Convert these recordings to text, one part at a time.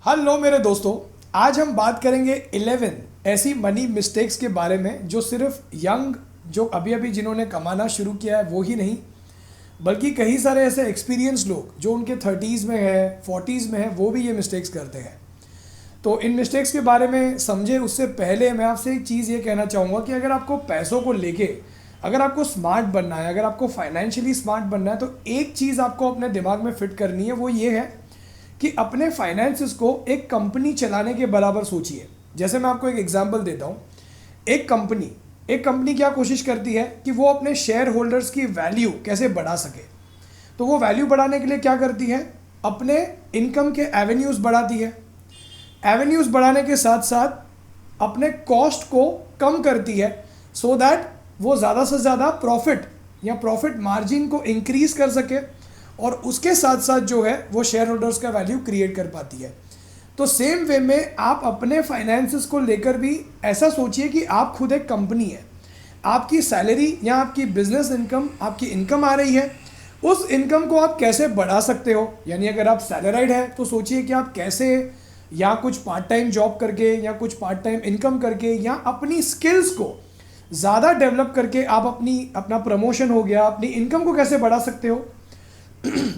Hello मेरे दोस्तों, आज हम बात करेंगे 11 ऐसी मनी मिस्टेक्स के बारे में जो सिर्फ यंग जो अभी अभी जिन्होंने कमाना शुरू किया है वो ही नहीं, बल्कि कई सारे ऐसे एक्सपीरियंस लोग जो उनके 30s में है, 40s में है, वो भी ये मिस्टेक्स करते हैं। तो इन मिस्टेक्स के बारे में समझे उससे पहले मैं आपसे एक चीज़ ये कहना चाहूँगा कि अगर आपको पैसों को लेके अगर आपको स्मार्ट बनना है, अगर आपको फाइनेंशियली स्मार्ट बनना है, तो एक चीज़ आपको अपने दिमाग में फिट करनी है। वो ये है कि अपने फाइनेंसेस को एक कंपनी चलाने के बराबर सोचिए। जैसे मैं आपको एक एग्जांपल देता हूँ। एक कंपनी क्या कोशिश करती है कि वो अपने शेयर होल्डर्स की वैल्यू कैसे बढ़ा सके। तो वो वैल्यू बढ़ाने के लिए क्या करती है, अपने इनकम के एवेन्यूज़ बढ़ाती है। एवेन्यूज़ बढ़ाने के साथ साथ अपने कॉस्ट को कम करती है, सो दैट वो ज़्यादा से ज़्यादा प्रॉफिट या प्रॉफिट मार्जिन को इंक्रीज कर सके, और उसके साथ साथ जो है वो शेयर होल्डर्स का वैल्यू क्रिएट कर पाती है। तो सेम वे में आप अपने फाइनेंसेस को लेकर भी ऐसा सोचिए कि आप खुद एक कंपनी है। आपकी सैलरी या आपकी बिजनेस इनकम, आपकी इनकम आ रही है, उस इनकम को आप कैसे बढ़ा सकते हो। यानी अगर आप सैलराइड है तो सोचिए कि आप कैसे या कुछ पार्ट टाइम जॉब करके या कुछ पार्ट टाइम इनकम करके या अपनी स्किल्स को ज़्यादा डेवलप करके आप अपना प्रमोशन हो गया, अपनी इनकम को कैसे बढ़ा सकते हो।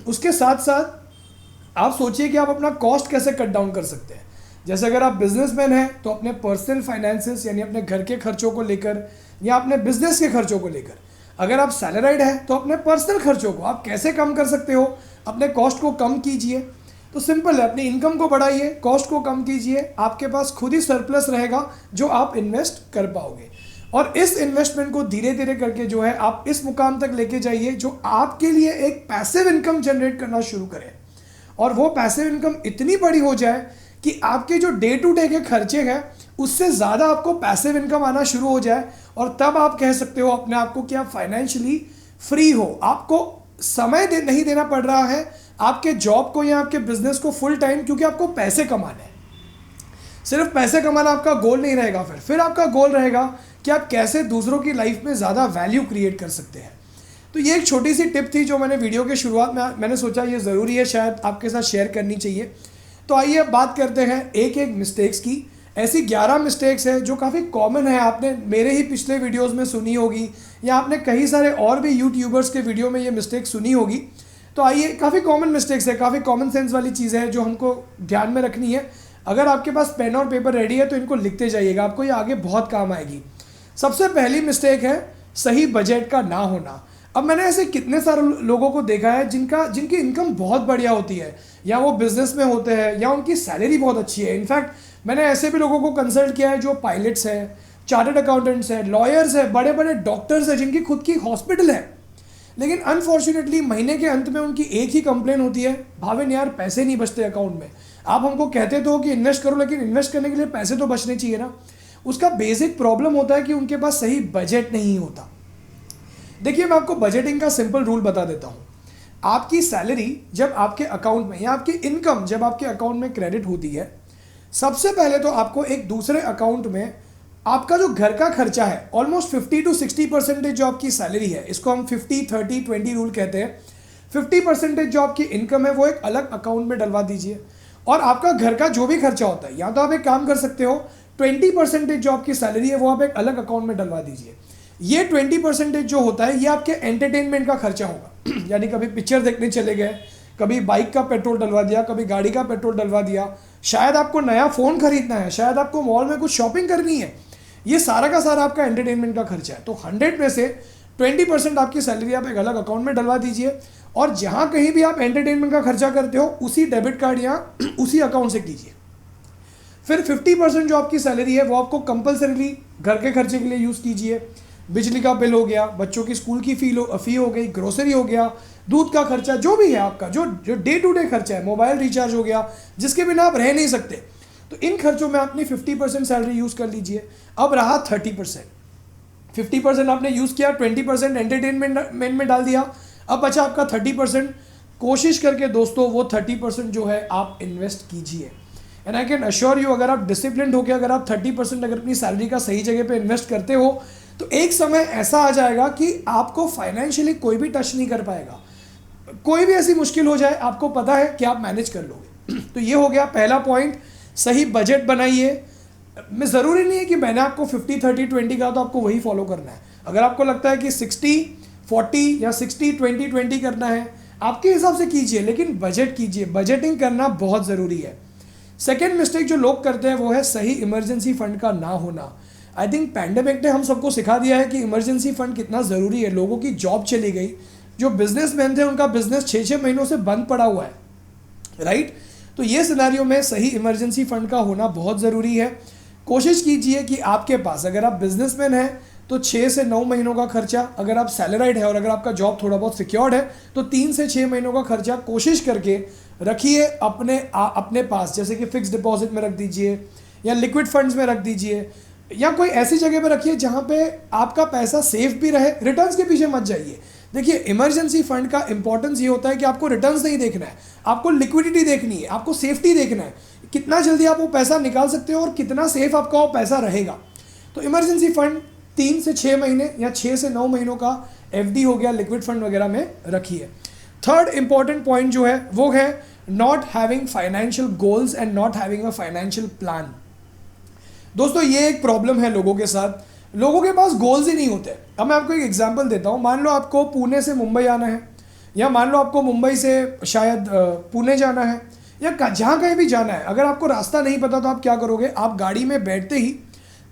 उसके साथ साथ आप सोचिए कि आप अपना कॉस्ट कैसे कट डाउन कर सकते हैं। जैसे अगर आप बिजनेसमैन हैं तो अपने पर्सनल फाइनेंसेस यानी अपने घर के खर्चों को लेकर या अपने बिजनेस के खर्चों को लेकर, अगर आप सैलराइड हैं तो अपने पर्सनल खर्चों को आप कैसे कम कर सकते हो, अपने कॉस्ट को कम कीजिए। तो सिंपल है, अपनी इनकम को बढ़ाइए, कॉस्ट को कम कीजिए, आपके पास खुद ही सरप्लस रहेगा जो आप इन्वेस्ट कर पाओगे। और इस इन्वेस्टमेंट को धीरे धीरे करके जो है आप इस मुकाम तक लेके जाइए जो आपके लिए एक पैसिव इनकम जनरेट करना शुरू करें। और वो पैसिव इनकम इतनी बड़ी हो जाए कि आपके जो डे टू डे के खर्चे हैं उससे ज़्यादा आपको पैसिव इनकम आना शुरू हो जाए, और तब आप कह सकते हो अपने आप को कि आप फाइनेंशियली फ्री हो। आपको समय नहीं देना पड़ रहा है आपके जॉब को या आपके बिजनेस को फुल टाइम, क्योंकि आपको पैसे कमाने हैं। सिर्फ पैसे कमाना आपका गोल नहीं रहेगा, फिर आपका गोल रहेगा कि आप कैसे दूसरों की लाइफ में ज़्यादा वैल्यू क्रिएट कर सकते हैं। तो ये एक छोटी सी टिप थी जो मैंने वीडियो के शुरुआत में मैंने सोचा ये ज़रूरी है शायद आपके साथ शेयर करनी चाहिए। तो आइए अब बात करते हैं एक एक मिस्टेक्स की। ऐसी 11 मिस्टेक्स है जो काफ़ी कॉमन है, आपने मेरे ही पिछले वीडियोज़ में सुनी होगी या आपने कई सारे और भी यूट्यूबर्स के वीडियो में ये मिस्टेक सुनी होगी। तो आइए, काफ़ी कॉमन मिस्टेक्स है, काफ़ी कॉमन सेंस वाली चीज़ है जो हमको ध्यान में रखनी है। अगर आपके पास पेन और पेपर रेडी है तो इनको लिखते जाइएगा, आपको ये आगे बहुत काम आएगी। सबसे पहली मिस्टेक है सही बजट का ना होना। अब मैंने ऐसे कितने सारे लोगों को देखा है जिनकी इनकम बहुत बढ़िया होती है, या वो बिजनेस में होते हैं या उनकी सैलरी बहुत अच्छी है। इनफैक्ट मैंने ऐसे भी लोगों को कंसल्ट किया है जो पायलट्स हैं, चार्टर्ड अकाउंटेंट्स हैं, लॉयर्स हैं, बड़े बड़े डॉक्टर्स हैं, जिनकी खुद की हॉस्पिटल है, लेकिन अनफॉर्चुनेटली महीने के अंत में उनकी एक ही कंप्लेन होती है, भाविन यार पैसे नहीं बचते अकाउंट में। आप हमको कहते तो हो कि इन्वेस्ट करो, लेकिन इन्वेस्ट करने के लिए पैसे तो बचने चाहिए ना। उसका बेसिक प्रॉब्लम होता है कि उनके पास सही बजट नहीं होता। देखिए, मैं आपको बजटिंग का सिंपल रूल बता देता हूँ। आपकी सैलरी जब आपके अकाउंट में या आपकी इनकम जब आपके अकाउंट में क्रेडिट होती है, सबसे पहले तो आपको एक दूसरे अकाउंट में आपका जो घर का खर्चा है ऑलमोस्ट 50 to 60% जो आपकी सैलरी है, इसको हम 50-30-20 रूल कहते हैं। 50% जो आपकी इनकम है वो एक अलग अकाउंट में डलवा दीजिए, और आपका घर का जो भी खर्चा होता है, या तो आप एक काम कर सकते हो 20% जो आपकी सैलरी है वो आप एक अलग अकाउंट में डलवा दीजिए। ये 20% जो होता है ये आपके एंटरटेनमेंट का खर्चा होगा यानी कभी पिक्चर देखने चले गए, कभी बाइक का पेट्रोल डलवा दिया, कभी गाड़ी का पेट्रोल डलवा दिया, शायद आपको नया फ़ोन खरीदना है, शायद आपको मॉल में कुछ शॉपिंग करनी है, ये सारा का सारा आपका एंटरटेनमेंट का खर्चा है। तो 100 में से 20% आपकी सैलरी आप एक अलग अकाउंट में डलवा दीजिए, और जहाँ कहीं भी आप एंटरटेनमेंट का खर्चा करते हो उसी डेबिट कार्ड या उसी अकाउंट से कीजिए। फिर 50% जो आपकी सैलरी है वो आपको कंपलसरीली घर के खर्चे के लिए यूज़ कीजिए। बिजली का बिल हो गया, बच्चों की स्कूल की फ़ी हो गई, ग्रोसरी हो गया, दूध का खर्चा, जो भी है आपका जो डे टू डे खर्चा है, मोबाइल रिचार्ज हो गया जिसके बिना आप रह नहीं सकते, तो इन खर्चों में अपनी 50% सैलरी यूज़ कर लीजिए। अब रहा 30%। 50% आपने यूज़ किया, 20% एंटरटेनमेंट में डाल दिया, अब बचा आपका 30%। कोशिश करके दोस्तों वो 30% जो है आप इन्वेस्ट कीजिए। And I can assure you, अगर आप डिसिप्लिन होकर अगर आप 30% अगर अपनी सैलरी का सही जगह पे इन्वेस्ट करते हो तो एक समय ऐसा आ जाएगा कि आपको फाइनेंशियली कोई भी टच नहीं कर पाएगा। कोई भी ऐसी मुश्किल हो जाए आपको पता है कि आप मैनेज कर लोगे। तो ये हो गया पहला पॉइंट, सही बजट बनाइए। मैं ज़रूरी नहीं है कि मैंने आपको 50-30-20 कहा तो आपको वही फॉलो करना है। अगर आपको लगता है कि 60-40 या 60-20-20 करना है, आपके हिसाब से कीजिए, लेकिन बजट कीजिए। बजटिंग करना बहुत ज़रूरी है। सेकेंड मिस्टेक जो लोग करते हैं वो है सही इमरजेंसी फंड का ना होना। आई थिंक पैंडेमिक ने हम सबको सिखा दिया है कि इमरजेंसी फंड कितना ज़रूरी है। लोगों की जॉब चली गई, जो बिजनेसमैन थे उनका बिजनेस 6-6 महीनों से बंद पड़ा हुआ है, राइट। तो ये सिनेरियो में सही इमरजेंसी फंड का होना बहुत ज़रूरी है। कोशिश कीजिए कि आपके पास, अगर आप बिजनेसमैन हैं तो 6 से 9 महीनों का खर्चा, अगर आप सैलराइड है और अगर आपका जॉब थोड़ा बहुत सिक्योर्ड है तो 3 से 6 महीनों का खर्चा कोशिश करके रखिए अपने पास। जैसे कि फिक्स डिपॉजिट में रख दीजिए या लिक्विड फंड्स में रख दीजिए या कोई ऐसी जगह पे रखिए जहाँ पे आपका पैसा सेफ भी रहे, रिटर्न्स के पीछे मत जाइए। देखिए, इमरजेंसी फंड का इंपॉर्टेंस ये होता है कि आपको रिटर्न्स नहीं देखना है, आपको लिक्विडिटी देखनी है, आपको सेफ्टी देखना है, कितना जल्दी आप वो पैसा निकाल सकते हो और कितना सेफ आपका वो पैसा रहेगा। तो इमरजेंसी फंड 3 से 6 महीने या 6 से 9 महीनों का एफडी हो गया, लिक्विड फंड वगैरह में रखिए। थर्ड इंपॉर्टेंट पॉइंट जो है वो है not having financial goals and not having a financial plan. दोस्तों, ये एक प्रॉब्लम है लोगों के साथ, लोगों के पास गोल्स ही नहीं होते। अब मैं आपको एक एग्जांपल देता हूँ। मान लो आपको पुणे से मुंबई आना है, या मान लो आपको मुंबई से शायद पुणे जाना है, या जहाँ कहीं भी जाना है। अगर आपको रास्ता नहीं पता तो आप क्या करोगे, आप गाड़ी में बैठते ही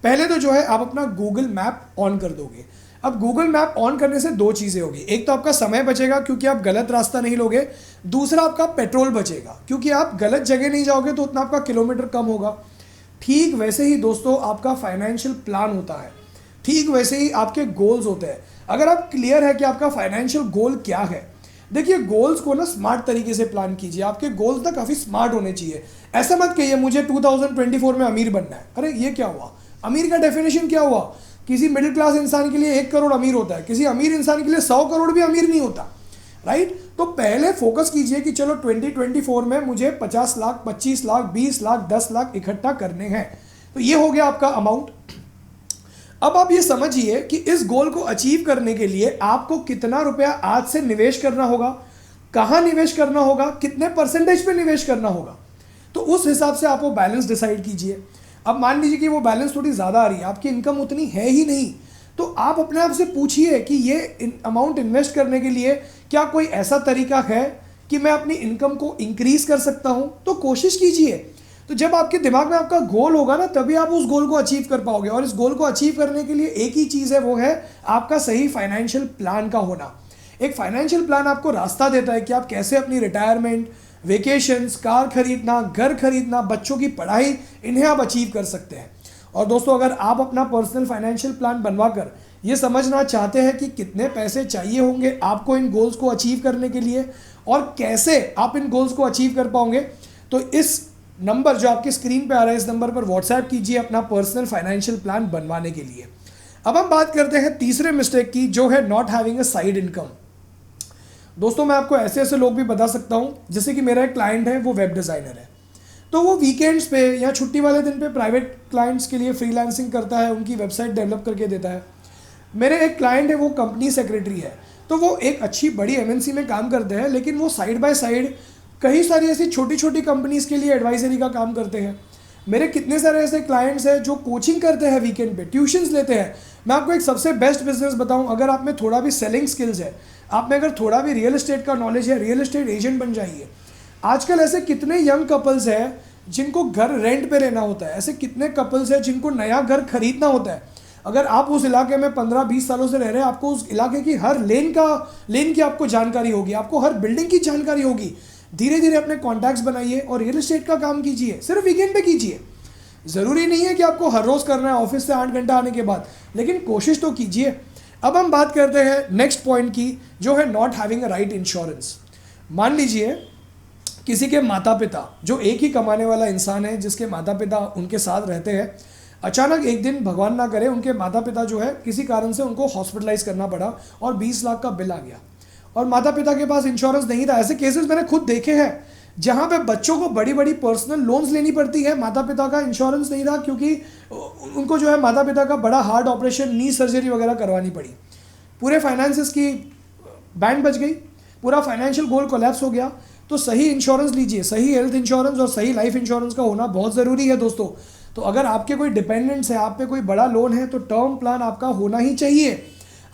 पहले तो जो है आप अपना गूगल मैप ऑन कर दोगे। अब गूगल मैप ऑन करने से दो चीज़ें होगी, एक तो आपका समय बचेगा क्योंकि आप गलत रास्ता नहीं लोगे, दूसरा आपका पेट्रोल बचेगा क्योंकि आप गलत जगह नहीं जाओगे तो उतना आपका किलोमीटर कम होगा। ठीक वैसे ही दोस्तों आपका फाइनेंशियल प्लान होता है, ठीक वैसे ही आपके गोल्स होते हैं। अगर आप क्लियर है कि आपका फाइनेंशियल गोल क्या है, देखिए गोल्स को ना स्मार्ट तरीके से प्लान कीजिए। आपके गोल्स ना काफ़ी स्मार्ट होने चाहिए। ऐसा मत कहिए मुझे 2024 में अमीर बनना है। अरे ये क्या हुआ, अमीर का डेफिनेशन क्या हुआ? किसी मिडिल क्लास इंसान के लिए 1 करोड़ अमीर होता है, किसी अमीर इंसान के लिए 100 करोड़ भी अमीर नहीं होता, राइट। तो पहले फोकस कीजिए कि चलो 2024 में मुझे 50 लाख, 25 लाख, 20 लाख, 10 लाख इकट्ठा करने हैं। तो ये हो गया आपका अमाउंट। अब आप ये समझिए कि इस गोल को अचीव करने के लिए आपको कितना रुपया आज से निवेश करना होगा, कहाँ निवेश करना होगा, कितने परसेंटेज पे निवेश करना होगा। तो उस हिसाब से आप वो बैलेंस डिसाइड कीजिए। अब मान लीजिए कि वो बैलेंस थोड़ी ज़्यादा आ रही है, आपकी इनकम उतनी है ही नहीं, तो आप अपने आप से पूछिए कि ये अमाउंट इन्वेस्ट करने के लिए क्या कोई ऐसा तरीका है कि मैं अपनी इनकम को इंक्रीज कर सकता हूँ। तो कोशिश कीजिए। तो जब आपके दिमाग में आपका गोल होगा ना, तभी आप उस गोल को अचीव कर पाओगे। और इस गोल को अचीव करने के लिए एक ही चीज़ है, वो है आपका सही फाइनेंशियल प्लान का होना। एक फाइनेंशियल प्लान आपको रास्ता देता है कि आप कैसे अपनी रिटायरमेंट, वेकेशंस, कार खरीदना, घर खरीदना, बच्चों की पढ़ाई, इन्हें आप अचीव कर सकते हैं। और दोस्तों, अगर आप अपना पर्सनल फाइनेंशियल प्लान बनवाकर ये समझना चाहते हैं कि कितने पैसे चाहिए होंगे आपको इन गोल्स को अचीव करने के लिए और कैसे आप इन गोल्स को अचीव कर पाओगे, तो इस नंबर जो आपकी स्क्रीन पे आ रहा है, इस नंबर पर व्हाट्सएप कीजिए अपना पर्सनल फाइनेंशियल प्लान बनवाने के लिए। अब हम बात करते हैं तीसरे मिस्टेक की, जो है not having a side income. दोस्तों, मैं आपको ऐसे ऐसे लोग भी बता सकता हूँ, जैसे कि मेरा एक क्लाइंट है, वो वेब डिज़ाइनर है, तो वो वीकेंड्स पे या छुट्टी वाले दिन पे प्राइवेट क्लाइंट्स के लिए फ्रीलांसिंग करता है, उनकी वेबसाइट डेवलप करके देता है। मेरे एक क्लाइंट है, वो कंपनी सेक्रेटरी है, तो वो एक अच्छी बड़ी एमएनसी में काम करते हैं, लेकिन वो साइड बाय साइड कई सारी ऐसी छोटी छोटी कंपनीज़ के लिए एडवाइजरी का काम करते हैं। मेरे कितने सारे ऐसे क्लाइंट्स हैं जो कोचिंग करते हैं, वीकेंड पे ट्यूशन्स लेते हैं। मैं आपको एक सबसे बेस्ट बिजनेस बताऊं, अगर आप में थोड़ा भी सेलिंग स्किल्स है, आप में अगर थोड़ा भी रियल एस्टेट का नॉलेज है, रियल एस्टेट एजेंट बन जाइए। आजकल ऐसे कितने यंग कपल्स हैं जिनको घर रेंट पे लेना होता है, ऐसे कितने कपल्स हैं जिनको नया घर खरीदना होता है। अगर आप उस इलाके में 15-20 सालों से रह रहे हैं, आपको उस इलाके की हर लेन की आपको जानकारी होगी, आपको हर बिल्डिंग की जानकारी होगी। धीरे धीरे अपने कॉन्टैक्ट्स बनाइए और रियल एस्टेट का काम कीजिए, सिर्फ वीकेंड पे कीजिए। ज़रूरी नहीं है कि आपको हर रोज़ करना है ऑफिस से 8 घंटा आने के बाद, लेकिन कोशिश तो कीजिए। अब हम बात करते हैं नेक्स्ट पॉइंट की, जो है not having a right insurance. मान लीजिए किसी के माता पिता, जो एक ही कमाने वाला इंसान है, जिसके माता पिता उनके साथ रहते हैं, अचानक एक दिन भगवान ना करे उनके माता पिता जो है किसी कारण से उनको हॉस्पिटलाइज करना पड़ा और 20 लाख का बिल आ गया और माता पिता के पास इंश्योरेंस नहीं था। ऐसे केसेस मैंने खुद देखे हैं जहाँ पे बच्चों को बड़ी बड़ी पर्सनल लोन्स लेनी पड़ती है, माता पिता का इंश्योरेंस नहीं था क्योंकि उनको जो है माता पिता का बड़ा हार्ट ऑपरेशन, नी सर्जरी वगैरह करवानी पड़ी। पूरे फाइनेंसेस की बैंड बच गई, पूरा फाइनेंशियल गोल कोलैप्स हो गया। तो सही इंश्योरेंस लीजिए, सही हेल्थ इंश्योरेंस और सही लाइफ इंश्योरेंस का होना बहुत ज़रूरी है दोस्तों। तो अगर आपके कोई डिपेंडेंट्स है, आप पे कोई बड़ा लोन है, तो टर्म प्लान आपका होना ही चाहिए,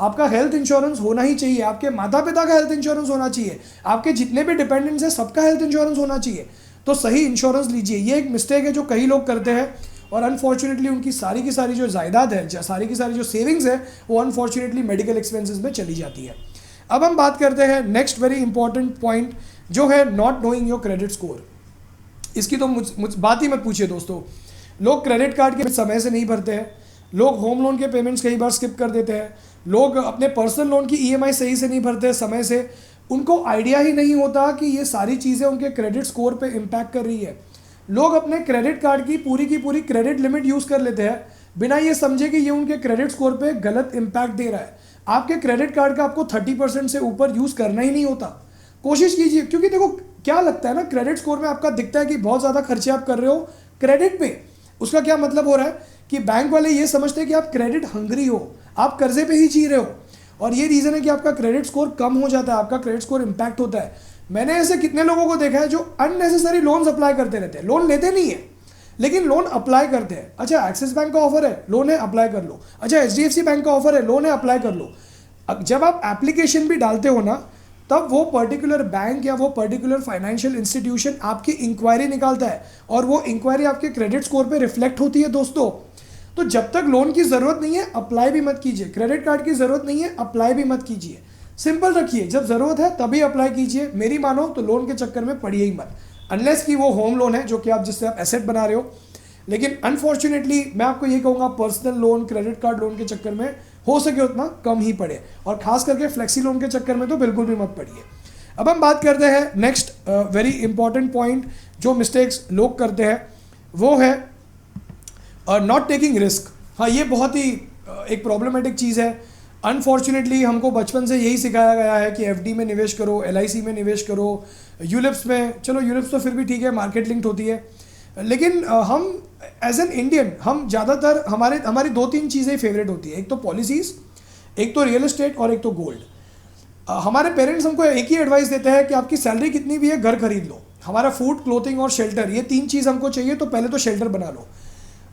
आपका हेल्थ इंश्योरेंस होना ही चाहिए, आपके माता पिता का हेल्थ इंश्योरेंस होना चाहिए, आपके जितने भी डिपेंडेंट्स हैं सबका हेल्थ इंश्योरेंस होना चाहिए। तो सही इंश्योरेंस लीजिए। ये एक मिस्टेक है जो कई लोग करते हैं और अनफॉर्चुनेटली उनकी सारी की सारी जो जायदाद है, सारी की सारी जो सेविंग्स है, वो अनफॉर्चुनेटली मेडिकल एक्सपेंसेस में चली जाती है। अब हम बात करते हैं नेक्स्ट वेरी इंपॉर्टेंट पॉइंट, जो है not knowing your credit score. इसकी तो मुझ बात ही मत पूछिए दोस्तों। लोग क्रेडिट कार्ड के समय से नहीं भरते हैं, लोग होम लोन के पेमेंट्स कई बार स्किप कर देते हैं, लोग अपने पर्सनल लोन की ईएमआई सही से नहीं भरते समय से। उनको आइडिया ही नहीं होता कि ये सारी चीज़ें उनके क्रेडिट स्कोर पे इम्पैक्ट कर रही है। लोग अपने क्रेडिट कार्ड की पूरी क्रेडिट लिमिट यूज़ कर लेते हैं बिना ये समझे कि ये उनके क्रेडिट स्कोर पे गलत इम्पैक्ट दे रहा है। आपके क्रेडिट कार्ड का आपको 30% से ऊपर यूज़ करना ही नहीं होता। कोशिश कीजिए, क्योंकि देखो क्या लगता है ना, क्रेडिट स्कोर में आपका दिखता है कि बहुत ज़्यादा खर्चे आप कर रहे हो क्रेडिट पे। उसका क्या मतलब हो रहा है कि बैंक वाले ये समझते हैं कि आप क्रेडिट हंग्री हो, आप कर्जे पे ही जी रहे हो, और ये रीज़न है कि आपका क्रेडिट स्कोर कम हो जाता है, आपका क्रेडिट स्कोर इम्पैक्ट होता है। मैंने ऐसे कितने लोगों को देखा है जो अननेसेसरी लोन्स अप्लाई करते रहते हैं, लोन लेते नहीं है लेकिन लोन अप्लाई करते हैं। अच्छा, एक्सिस बैंक का ऑफर है, लोन है, अप्लाई कर लो। अच्छा, एचडीएफसी बैंक का ऑफर है, लोन है, अप्लाई कर लो। अब जब आप एप्लीकेशन भी डालते हो ना, तब वो पर्टिकुलर बैंक या वो पर्टिकुलर फाइनेंशियल इंस्टीट्यूशन आपकी इंक्वायरी निकालता है और वो इंक्वायरी आपके क्रेडिट स्कोर पे रिफ्लेक्ट होती है दोस्तों। तो जब तक लोन की ज़रूरत नहीं है अप्लाई भी मत कीजिए, क्रेडिट कार्ड की ज़रूरत नहीं है अप्लाई भी मत कीजिए। सिंपल रखिए, जब ज़रूरत है तभी अप्लाई कीजिए। मेरी मानो तो लोन के चक्कर में पड़िए ही मत, अनलेस कि वो होम लोन है जो कि आप जिससे आप एसेट बना रहे हो। लेकिन अनफॉर्चुनेटली मैं आपको ये कहूँगा, personal loan, credit card loan के चक्कर में हो सके उतना कम ही पड़े, और खास करके फ्लेक्सी लोन के चक्कर में तो बिल्कुल भी मत पड़िए। अब हम बात करते हैं नेक्स्ट वेरी इंपॉर्टेंट पॉइंट, जो मिस्टेक्स लोग करते हैं वो है नॉट टेकिंग रिस्क। हाँ, ये बहुत ही एक प्रॉब्लमेटिक चीज़ है। अनफॉर्चुनेटली हमको बचपन से यही सिखाया गया है कि एफडी में निवेश करो, एलआईसी में निवेश करो, यूलिप्स में। चलो यूलिप्स तो फिर भी ठीक है, मार्केट लिंक्ड होती है, लेकिन हम एज एन इंडियन हम ज़्यादातर हमारी 2-3 चीज़ें फेवरेट होती है। एक तो पॉलिसीज़, एक तो रियल एस्टेट और एक तो गोल्ड। हमारे पेरेंट्स हमको एक ही एडवाइस देते हैं कि आपकी सैलरी कितनी भी है घर खरीद लो, हमारा फूड, क्लोथिंग और शेल्टर, ये 3 चीज़ हमको चाहिए, तो पहले तो शेल्टर बना लो।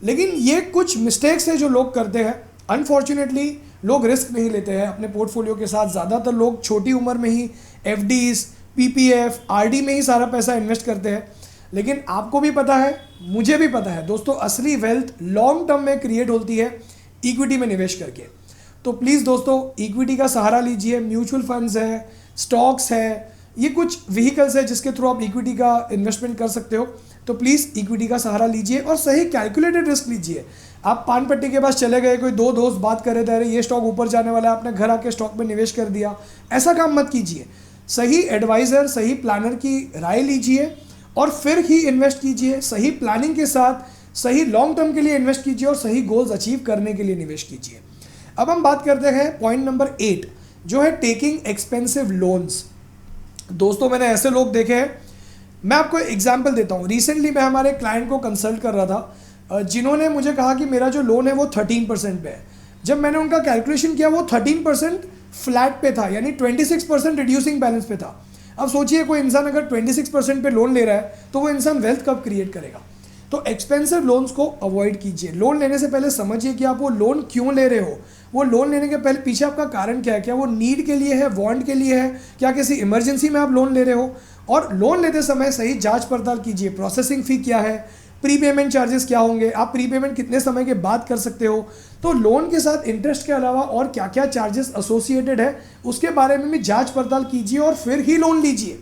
लेकिन ये कुछ मिस्टेक्स है जो लोग करते हैं। अनफॉर्चुनेटली लोग रिस्क नहीं लेते हैं अपने पोर्टफोलियो के साथ। ज़्यादातर लोग छोटी उम्र में ही एफडीज, पीपीएफ, आरडी में ही सारा पैसा इन्वेस्ट करते हैं। लेकिन आपको भी पता है, मुझे भी पता है दोस्तों, असली वेल्थ लॉन्ग टर्म में क्रिएट होती है इक्विटी में निवेश करके। तो प्लीज़ दोस्तों, इक्विटी का सहारा लीजिए। म्यूचुअल फंड्स है, स्टॉक्स है, ये कुछ व्हीकल्स है जिसके थ्रू आप इक्विटी का इन्वेस्टमेंट कर सकते हो। तो प्लीज़ इक्विटी का सहारा लीजिए और सही कैलकुलेटेड रिस्क लीजिए। आप पान पट्टी के पास चले गए, कोई 2 दोस्त बात कर रहे थे, अरे ये स्टॉक ऊपर जाने वाला है, आपने घर आके स्टॉक में निवेश कर दिया, ऐसा काम मत कीजिए। सही एडवाइज़र, सही प्लानर की राय लीजिए और फिर ही इन्वेस्ट कीजिए। सही प्लानिंग के साथ सही लॉन्ग टर्म के लिए इन्वेस्ट कीजिए और सही गोल्स अचीव करने के लिए निवेश कीजिए। अब हम बात करते हैं पॉइंट नंबर 8, जो है टेकिंग एक्सपेंसिव लोन्स। दोस्तों, मैंने ऐसे लोग देखे हैं, मैं आपको एग्जांपल देता हूँ। रिसेंटली मैं हमारे क्लाइंट को कंसल्ट कर रहा था, जिन्होंने मुझे कहा कि मेरा जो लोन है वो 13% पे है। जब मैंने उनका कैलकुलेशन किया, वो 13% फ्लैट पे था, यानी 26% रिड्यूसिंग बैलेंस पे था। अब सोचिए, कोई इंसान अगर 26% पे लोन ले रहा है तो वो इंसान वेल्थ कब क्रिएट करेगा। तो एक्सपेंसिव लोन्स को अवॉइड कीजिए। लोन लेने से पहले समझिए कि आप वो लोन क्यों ले रहे हो, वो लोन लेने के पहले पीछे आपका कारण क्या है, क्या वो नीड के लिए है, वांट के लिए है, क्या किसी इमरजेंसी में आप लोन ले रहे हो। और लोन लेते समय सही जांच पड़ताल कीजिए। प्रोसेसिंग फ़ी क्या है, प्री पेमेंट चार्जेस क्या होंगे, आप प्री पेमेंट कितने समय के बाद कर सकते हो। तो लोन के साथ इंटरेस्ट के अलावा और क्या क्या चार्जेस एसोसिएटेड है, उसके बारे में भी जांच पड़ताल कीजिए और फिर ही लोन लीजिए।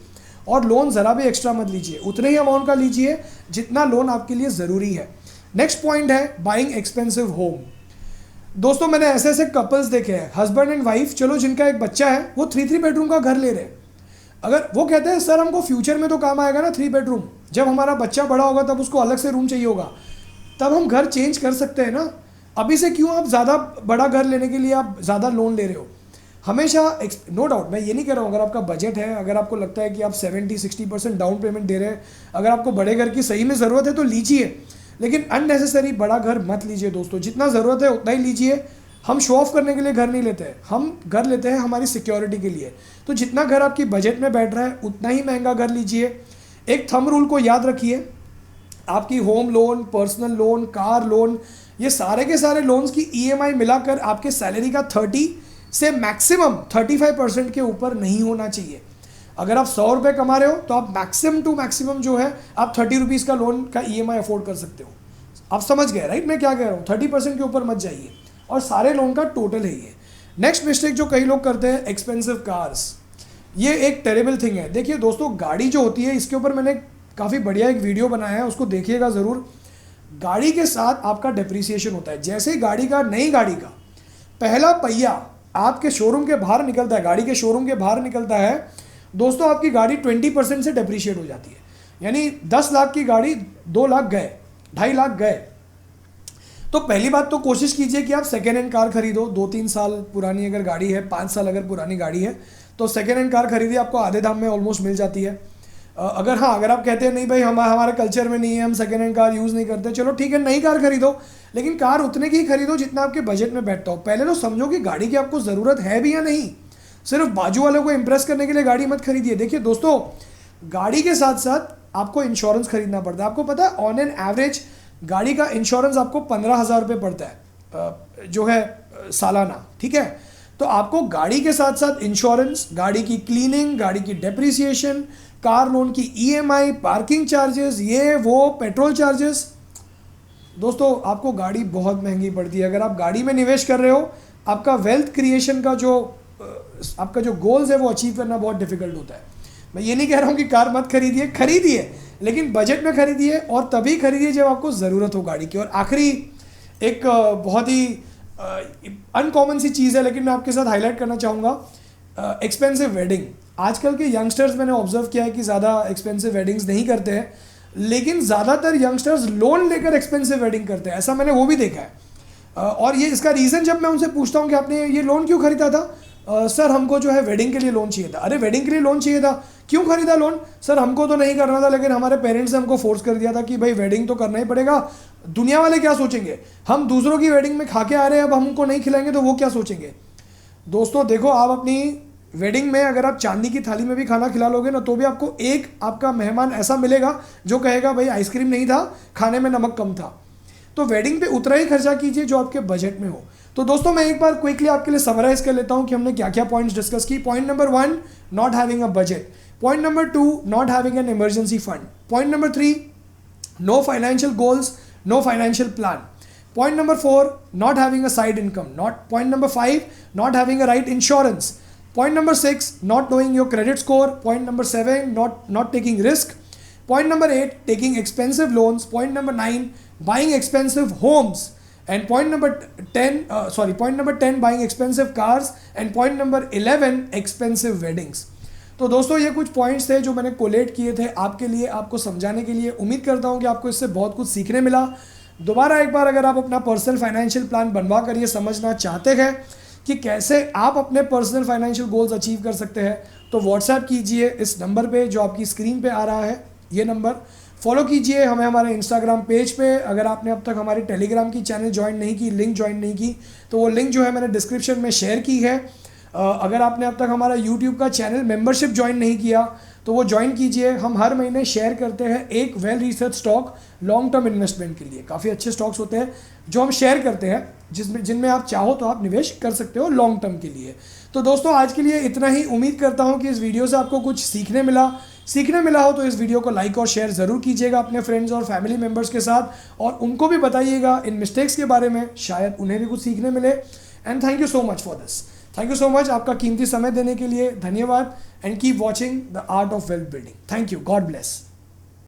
और लोन ज़रा भी एक्स्ट्रा मत लीजिए, उतने ही अमाउंट का लीजिए जितना लोन आपके लिए ज़रूरी है। नेक्स्ट पॉइंट है बाइंग एक्सपेंसिव होम। दोस्तों, मैंने ऐसे ऐसे कपल्स देखे हैं, हस्बैंड एंड वाइफ, चलो जिनका एक बच्चा है, वो 3 बेडरूम का घर ले रहे हैं। अगर वो कहते हैं सर हमको फ्यूचर में तो काम आएगा ना 3 बेडरूम, जब हमारा बच्चा बड़ा होगा तब उसको अलग से रूम चाहिए होगा, तब हम घर चेंज कर सकते हैं ना। अभी से क्यों आप ज़्यादा बड़ा घर लेने के लिए आप ज़्यादा लोन ले रहे हो। हमेशा नो डाउट, मैं ये नहीं कह रहा हूँ, अगर आपका बजट है, अगर आपको लगता है कि आप 70-60% डाउन पेमेंट दे रहे हैं, अगर आपको बड़े घर की सही में ज़रूरत है तो लीजिए, लेकिन अननेसेसरी बड़ा घर मत लीजिए दोस्तों। जितना ज़रूरत है उतना ही लीजिए। हम शो ऑफ करने के लिए घर नहीं लेते हैं, हम घर लेते हैं हमारी सिक्योरिटी के लिए। तो जितना घर आपकी बजट में बैठ रहा है उतना ही महंगा घर लीजिए। एक थंब रूल को याद रखिए, आपकी home loan, personal loan, car loan, ये सारे के सारे लोन्स की ईएमआई मिलाकर आपके सैलरी का 30 से मैक्सिमम 35% के ऊपर नहीं होना चाहिए। अगर आप 100 रुपये कमा रहे हो तो आप मैक्सिमम टू मैक्सिमम जो है आप 30 रुपीज़ का लोन का ईएमआई अफोर्ड कर सकते हो। आप समझ गए राइट मैं क्या कह रहा हूँ? 30% के ऊपर मत जाइए, और सारे लोन का टोटल है ये। नेक्स्ट मिस्टेक जो कई लोग करते हैं, एक्सपेंसिव कार्स। ये एक टेरेबल थिंग है। देखिए दोस्तों, गाड़ी जो होती है, इसके ऊपर मैंने काफ़ी बढ़िया एक वीडियो बनाया है, उसको देखिएगा ज़रूर। गाड़ी के साथ आपका डेप्रिसिएशन होता है। जैसे ही नई गाड़ी का पहला पहिया आपके शोरूम के बाहर निकलता है, गाड़ी के शोरूम के बाहर निकलता है, दोस्तों आपकी गाड़ी 20% से डेप्रिशिएट हो जाती है। यानी 10 लाख की गाड़ी 2 लाख गए, 2.5 लाख गए। तो पहली बात तो कोशिश कीजिए कि आप सेकेंड हैंड कार खरीदो। 2-3 साल पुरानी अगर गाड़ी है, 5 साल अगर पुरानी गाड़ी है, तो सेकेंड हैंड कार खरीदिए, आपको आधे दाम में ऑलमोस्ट मिल जाती है। अगर आप कहते हैं नहीं भाई हमारे कल्चर में नहीं है, हम सेकेंड हैंड कार यूज़ नहीं करते, चलो ठीक है, नई कार खरीदो, लेकिन कार उतने की ही खरीदो जितना आपके बजट में बैठता हो। पहले तो समझो कि गाड़ी की आपको ज़रूरत है भी या नहीं। सिर्फ बाजू वालों को इंप्रेस करने के लिए गाड़ी मत खरीदिए। देखिए दोस्तों, गाड़ी के साथ साथ आपको इंश्योरेंस खरीदना पड़ता है। आपको पता है ऑन एन एवरेज गाड़ी का इंश्योरेंस आपको 15,000 रुपये पड़ता है जो है सालाना, ठीक है। तो आपको गाड़ी के साथ साथ इंश्योरेंस, गाड़ी की क्लीनिंग, गाड़ी की डेप्रिसिएशन, कार लोन की ईएमआई, पार्किंग चार्जेस, ये वो गोल्ड चार्जेस, दोस्तों आपको गाड़ी बहुत महंगी पड़ती है। अगर आप गाड़ी में निवेश कर रहे हो, आपका वेल्थ क्रिएशन का आपका जो गोल्स है वो अचीव करना बहुत डिफिकल्ट होता है। मैं ये नहीं कह रहा हूँ कि कार मत खरीदिए, लेकिन बजट में खरीदिए, और तभी खरीदिए जब आपको ज़रूरत हो गाड़ी की। और आखिरी एक बहुत ही अनकॉमन सी चीज़ है, लेकिन मैं आपके साथ हाईलाइट करना चाहूँगा, एक्सपेंसिव वेडिंग। आजकल के यंगस्टर्स मैंने ऑब्जर्व किया है कि ज़्यादा एक्सपेंसिव वेडिंग्स नहीं करते हैं, लेकिन ज़्यादातर यंगस्टर्स लोन लेकर एक्सपेंसिव वेडिंग करते हैं। ऐसा मैंने वो भी देखा है। और ये इसका रीज़न जब मैं उनसे पूछता हूँ कि आपने ये लोन क्यों खरीदा था, सर हमको जो है वेडिंग के लिए लोन चाहिए था। अरे वेडिंग के लिए लोन चाहिए था, क्यों खरीदा लोन? सर हमको तो नहीं करना था, लेकिन हमारे पेरेंट्स ने हमको फोर्स कर दिया था कि भाई वेडिंग तो करना ही पड़ेगा, दुनिया वाले क्या सोचेंगे, हम दूसरों की वेडिंग में खा के आ रहे हैं, अब हमको नहीं खिलाएंगे तो वो क्या सोचेंगे। दोस्तों देखो, आप अपनी वेडिंग में अगर आप चांदी की थाली में भी खाना खिला लोगे ना, तो भी आपको एक आपका मेहमान ऐसा मिलेगा जो कहेगा भाई आइसक्रीम नहीं था, खाने में नमक कम था। तो वेडिंग पे उतना ही खर्चा कीजिए जो आपके बजट में हो। तो दोस्तों मैं एक बार क्विकली आपके लिए समराइज कर लेता हूं कि हमने क्या क्या पॉइंट्स डिस्कस की। Point number 1, not having a budget. Point number 2, not having an emergency fund. Point number 3, no financial goals, no financial plan. Point number 4, not having a side income. Point number 5, not having a right insurance. Point number 6, not knowing your credit score. Point number 7, not taking risk. Point number 8, taking expensive loans. Point number 9, buying expensive homes. And point number 10, buying expensive cars. And point number 11, expensive weddings. तो दोस्तों ये कुछ points थे जो मैंने collate किए थे आपके लिए, आपको समझाने के लिए। उम्मीद करता हूँ कि आपको इससे बहुत कुछ सीखने मिला। दोबारा एक बार अगर आप अपना पर्सनल फाइनेंशियल प्लान बनवा कर ये समझना चाहते हैं कि कैसे आप अपने पर्सनल फाइनेंशियल गोल्स अचीव कर सकते हैं, तो व्हाट्सएप कीजिए इस नंबर पे जो आपकी स्क्रीन पे आ रहा है, ये नंबर। फॉलो कीजिए हमें हमारे इंस्टाग्राम पेज पे। अगर आपने अब तक हमारी टेलीग्राम की चैनल ज्वाइन नहीं की, लिंक ज्वाइन नहीं की, तो वो लिंक जो है मैंने डिस्क्रिप्शन में शेयर की है। अगर आपने अब तक हमारा यूट्यूब का चैनल मेंबरशिप ज्वाइन नहीं किया तो वो ज्वाइन कीजिए। हम हर महीने शेयर करते हैं एक well research stock long term investment के लिए। काफ़ी अच्छे स्टॉक्स होते हैं जो हम शेयर करते हैं, जिनमें आप चाहो तो आप निवेश कर सकते हो लॉन्ग टर्म के लिए। तो दोस्तों आज के लिए इतना ही। उम्मीद करता हूँ कि इस वीडियो से आपको कुछ सीखने मिला हो तो इस वीडियो को लाइक और शेयर ज़रूर कीजिएगा अपने फ्रेंड्स और फैमिली मेम्बर्स के साथ, और उनको भी बताइएगा इन मिस्टेक्स के बारे में, शायद उन्हें भी कुछ सीखने मिले। And thank you so much for this. Thank you so much आपका कीमती समय देने के लिए। धन्यवाद। And keep watching the art of wealth building. Thank you. God bless.